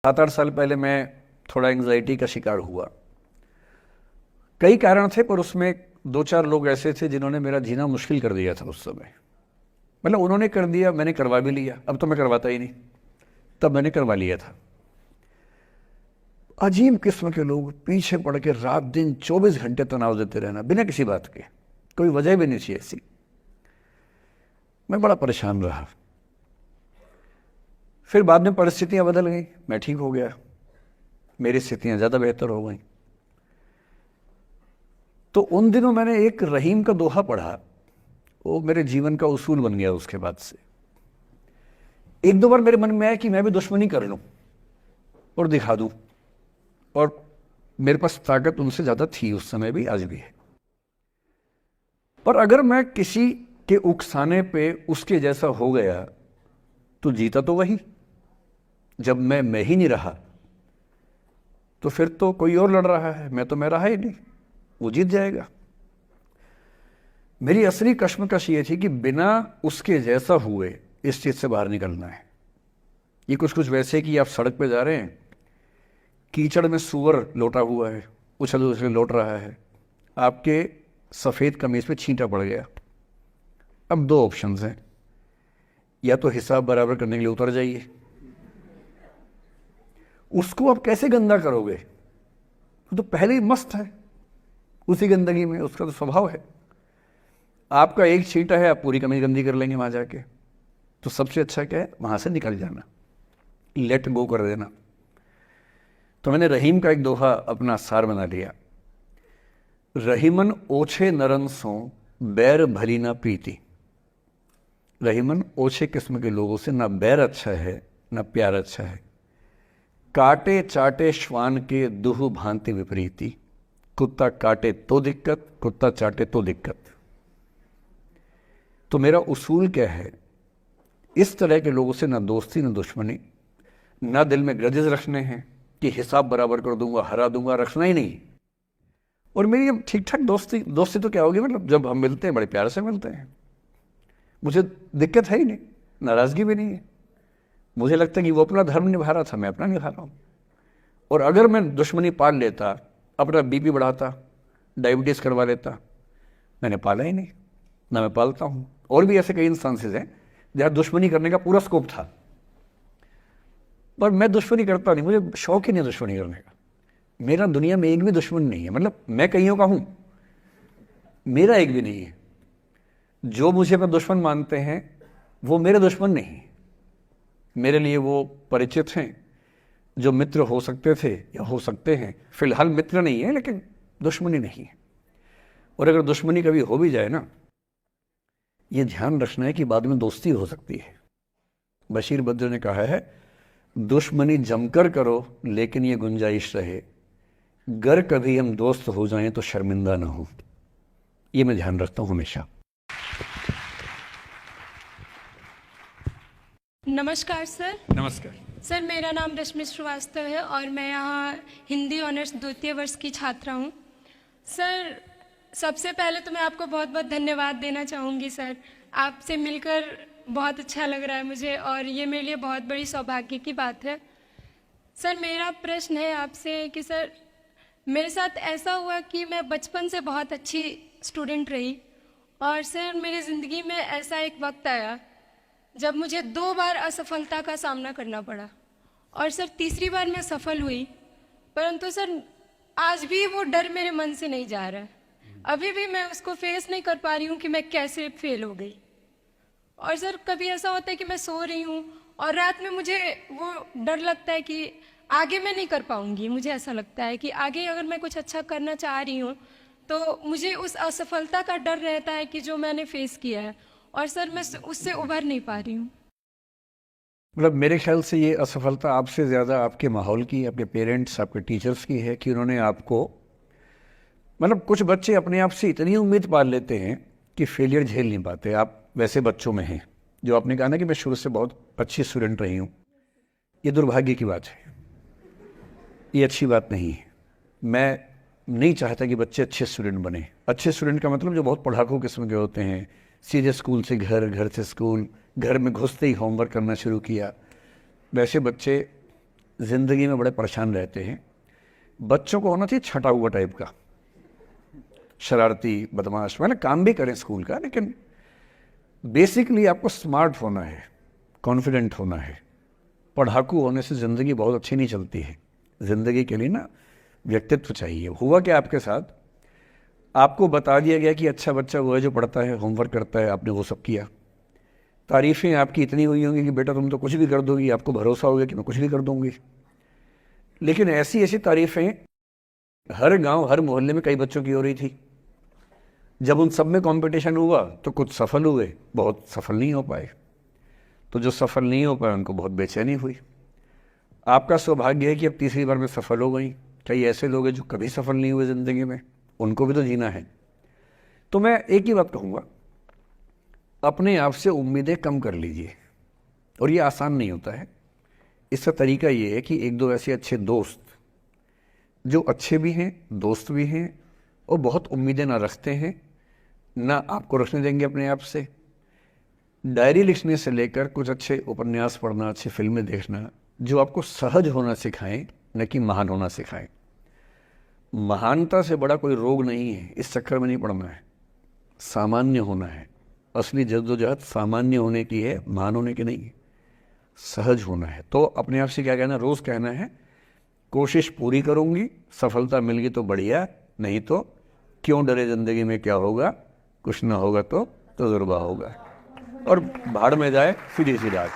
7-8 साल पहले मैं थोड़ा एंग्जाइटी का शिकार हुआ। कई कारण थे, पर उसमें 2-4 लोग ऐसे थे जिन्होंने मेरा जीना मुश्किल कर दिया था उस समय। मतलब उन्होंने कर दिया, मैंने करवा भी लिया। अब तो मैं करवाता ही नहीं, तब मैंने करवा लिया था। अजीब किस्म के लोग पीछे पड़ के रात दिन 24 घंटे तनाव देते रहना बिना किसी बात के, कोई वजह भी नहीं थी ऐसी। मैं बड़ा परेशान रहा। फिर बाद में परिस्थितियां बदल गई, मैं ठीक हो गया, मेरी स्थितियां ज़्यादा बेहतर हो गई। तो उन दिनों मैंने एक रहीम का दोहा पढ़ा, वो मेरे जीवन का उसूल बन गया। उसके बाद से 1-2 बार मेरे मन में आया कि मैं भी दुश्मनी कर लूं और दिखा दूं, और मेरे पास ताकत उनसे ज़्यादा थी उस समय भी, आज भी है। पर अगर मैं किसी के उकसाने पे उसके जैसा हो गया तो जीता तो वही। जब मैं ही नहीं रहा तो फिर तो कोई और लड़ रहा है, मैं रहा ही नहीं, वो जीत जाएगा। मेरी असली कश्मकश ये थी कि बिना उसके जैसा हुए इस चीज से बाहर निकलना है। ये कुछ वैसे कि आप सड़क पे जा रहे हैं, कीचड़ में सूअर लोटा हुआ है, उछल उछल लौट रहा है, आपके सफेद कमीज पे छींटा पड़ गया। अब 2 ऑप्शंस हैं, या तो हिसाब बराबर करने के लिए उतर जाइए, उसको आप कैसे गंदा करोगे, वो तो पहले ही मस्त है उसी गंदगी में, उसका तो स्वभाव है। आपका एक छींटा है, आप पूरी कमीज गंदी कर लेंगे वहां जाके। तो सबसे अच्छा क्या है, वहां से निकल जाना, लेट गो कर देना। तो मैंने रहीम का एक दोहा अपना सार बना लिया। रहीमन ओछे नरन सो बैर भली ना प्रीति। रहीमन ओछे किस्म के लोगों से ना बैर अच्छा है ना प्यार अच्छा है। काटे चाटे श्वान के दुह भांति विपरीति। कुत्ता काटे तो दिक्कत, कुत्ता चाटे तो दिक्कत। तो मेरा उसूल क्या है, इस तरह के लोगों से ना दोस्ती ना दुश्मनी, ना दिल में ग्रजेस रखने हैं कि हिसाब बराबर कर दूंगा, हरा दूंगा, रखना ही नहीं। और मेरी अब ठीक ठाक दोस्ती तो क्या होगी, मतलब जब हम मिलते हैं बड़े प्यार से मिलते हैं, मुझे दिक्कत है ही नहीं, नाराजगी भी नहीं है। मुझे लगता है कि वो अपना धर्म निभा रहा था, मैं अपना निभा रहा हूं। और अगर मैं दुश्मनी पाल लेता, अपना बीपी बढ़ाता, डायबिटीज करवा लेता, मैंने पाला ही नहीं, ना मैं पालता हूं। और भी ऐसे कई इंस्टांसेस हैं जहां दुश्मनी करने का पूरा स्कोप था, पर मैं दुश्मनी करता नहीं, मुझे शौक ही नहीं दुश्मनी करने का। मेरा दुनिया में एक भी दुश्मन नहीं है, मतलब मैं कईयों का हूं, मेरा एक भी नहीं है। जो मुझे अपना दुश्मन मानते हैं वो मेरे दुश्मन नहीं, मेरे लिए वो परिचित हैं, जो मित्र हो सकते थे या हो सकते हैं। फिलहाल मित्र नहीं है, लेकिन दुश्मनी नहीं है। और अगर दुश्मनी कभी हो भी जाए ना, ये ध्यान रखना है कि बाद में दोस्ती हो सकती है। बशीर बद्र ने कहा है, दुश्मनी जमकर करो लेकिन ये गुंजाइश रहे, गर कभी हम दोस्त हो जाएं तो शर्मिंदा ना हो। ये मैं ध्यान रखता हूं हमेशा। नमस्कार सर। नमस्कार सर, मेरा नाम रश्मि श्रीवास्तव है और मैं यहाँ हिंदी ऑनर्स 2य वर्ष की छात्रा हूँ। सर, सबसे पहले तो मैं आपको बहुत बहुत धन्यवाद देना चाहूँगी सर। आपसे मिलकर बहुत अच्छा लग रहा है मुझे, और ये मेरे लिए बहुत बड़ी सौभाग्य की बात है। सर, मेरा प्रश्न है आपसे कि सर, मेरे साथ ऐसा हुआ कि मैं बचपन से बहुत अच्छी स्टूडेंट रही, और सर मेरी ज़िंदगी में ऐसा एक वक्त आया जब मुझे 2 बार असफलता का सामना करना पड़ा, और सर तीसरी बार मैं सफल हुई, परंतु सर आज भी वो डर मेरे मन से नहीं जा रहा है। अभी भी मैं उसको फेस नहीं कर पा रही हूँ कि मैं कैसे फेल हो गई। और सर कभी ऐसा होता है कि मैं सो रही हूँ और रात में मुझे वो डर लगता है कि आगे मैं नहीं कर पाऊँगी। मुझे ऐसा लगता है कि आगे अगर मैं कुछ अच्छा करना चाह रही हूँ तो मुझे उस असफलता का डर रहता है कि जो मैंने फेस किया है, और सर मैं उससे उभर नहीं पा रही हूँ। मतलब मेरे ख्याल से ये असफलता आपसे ज़्यादा आपके माहौल की, आपके पेरेंट्स, आपके टीचर्स की है कि उन्होंने आपको, मतलब कुछ बच्चे अपने आप से इतनी उम्मीद पाल लेते हैं कि फेलियर झेल नहीं पाते। आप वैसे बच्चों में हैं। जो आपने कहा ना कि मैं शुरू से बहुत अच्छी स्टूडेंट रही हूँ, ये दुर्भाग्य की बात है, ये अच्छी बात नहीं है। मैं नहीं चाहता कि बच्चे अच्छे स्टूडेंट बने। अच्छे स्टूडेंट का मतलब जो बहुत पढ़ाकू किस्म के होते हैं, सीधे स्कूल से घर, घर से स्कूल, घर में घुसते ही होमवर्क करना शुरू किया, वैसे बच्चे ज़िंदगी में बड़े परेशान रहते हैं। बच्चों को होना चाहिए छटा हुआ टाइप का, शरारती, बदमाश, मतलब काम भी करें स्कूल का, लेकिन बेसिकली आपको स्मार्ट होना है, कॉन्फिडेंट होना है। पढ़ाकू होने से ज़िंदगी बहुत अच्छी नहीं चलती है। ज़िंदगी के लिए ना व्यक्तित्व चाहिए। हुआ क्या आपके साथ, आपको बता दिया गया कि अच्छा बच्चा वो है जो पढ़ता है, होमवर्क करता है, आपने वो सब किया। तारीफ़ें आपकी इतनी हुई होंगी कि बेटा तुम तो कुछ भी कर दोगी, आपको भरोसा हो गया कि मैं कुछ भी कर दूंगी। लेकिन ऐसी ऐसी तारीफ़ें हर गांव, हर मोहल्ले में कई बच्चों की हो रही थी। जब उन सब में कंपटीशन हुआ तो कुछ सफल हुए, बहुत सफल नहीं हो पाए। तो जो सफल नहीं हो पाए उनको बहुत बेचैनी हुई। आपका सौभाग्य है कि अब तीसरी बार में सफल हो गई। कई ऐसे लोग हैं जो कभी सफल नहीं हुए ज़िंदगी में, उनको भी तो जीना है। तो मैं एक ही बात कहूँगा, अपने आप से उम्मीदें कम कर लीजिए। और ये आसान नहीं होता है। इसका तरीका ये है कि एक दो ऐसे अच्छे दोस्त जो अच्छे भी हैं, दोस्त भी हैं, और बहुत उम्मीदें ना रखते हैं, ना आपको रखने देंगे अपने आप से। डायरी लिखने से लेकर कुछ अच्छे उपन्यास पढ़ना, अच्छी फिल्में देखना, जो आपको सहज होना सिखाएं, न कि महान होना सिखाएं। महानता से बड़ा कोई रोग नहीं है, इस चक्कर में नहीं पड़ना है। सामान्य होना है। असली जद्दोजहद सामान्य होने की है, महान होने की नहीं है। सहज होना है। तो अपने आप से क्या कहना, रोज़ कहना है कोशिश पूरी करूंगी, सफलता मिल गई तो बढ़िया, नहीं तो क्यों डरे, ज़िंदगी में क्या होगा, कुछ ना होगा तो तजुर्बा होगा। और भाड़ में जाए सीधी सी बात।